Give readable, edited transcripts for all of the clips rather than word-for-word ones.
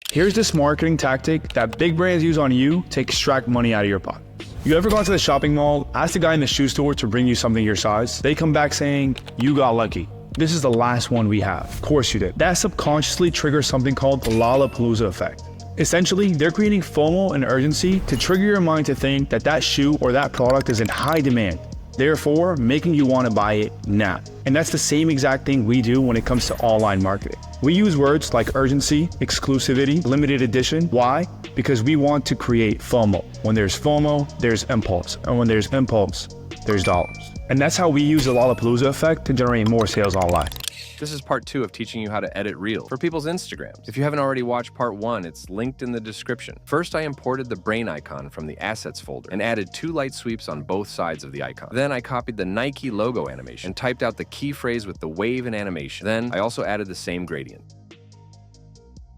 Here's this marketing tactic that big brands use on you to extract money out of your pocket. You ever gone to the shopping mall, asked the guy in the shoe store to bring you something your size? They come back saying, you got lucky. This is the last one we have. Of course you did. That subconsciously triggers something called the Lollapalooza effect. Essentially, they're creating FOMO and urgency to trigger your mind to think that that shoe or that product is in high demand, therefore making you want to buy it now. And that's the same exact thing we do when it comes to online marketing. We use words like urgency, exclusivity, limited edition. Why? Because we want to create FOMO. When there's FOMO, there's impulse. And when there's impulse, there's dollars. And that's how we use the Lollapalooza effect to generate more sales online. This is part 2 of teaching you how to edit Reels for people's Instagrams. If you haven't already watched part 1, it's linked in the description. First, I imported the brain icon from the assets folder and added 2 light sweeps on both sides of the icon. Then I copied the Nike logo animation and typed out the key phrase with the wave and animation. Then I also added the same gradient.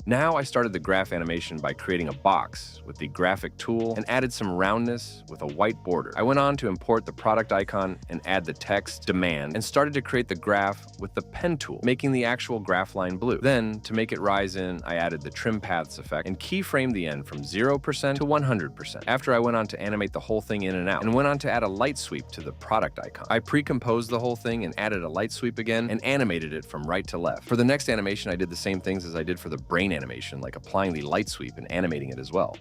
Now I started the graph animation by creating a box with the graphic tool and added some roundness with a white border. I went on to import the product icon and add the text demand and started to create the graph with the pen tool, making the actual graph line blue. Then, to make it rise in, I added the trim paths effect and keyframed the end from 0% to 100%. After I went on to animate the whole thing in and out and went on to add a light sweep to the product icon. I pre-composed the whole thing and added a light sweep again and animated it from right to left. For the next animation, I did the same things as I did for the brain animation, like applying the light sweep and animating it as well.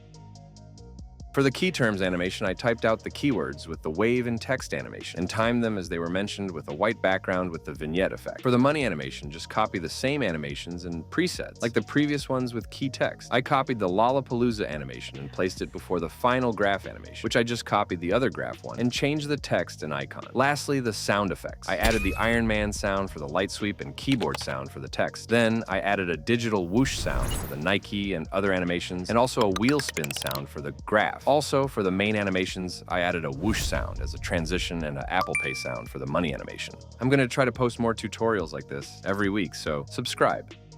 For the key terms animation, I typed out the keywords with the wave and text animation and timed them as they were mentioned with a white background with the vignette effect. For the money animation, just copy the same animations and presets, like the previous ones with key text. I copied the Lollapalooza animation and placed it before the final graph animation, which I just copied the other graph one, and changed the text and icon. Lastly, the sound effects. I added the Iron Man sound for the light sweep and keyboard sound for the text. Then I added a digital whoosh sound for the Nike and other animations, and also a wheel spin sound for the graph. Also, for the main animations, I added a whoosh sound as a transition and an Apple Pay sound for the money animation. I'm going to try to post more tutorials like this every week, so subscribe.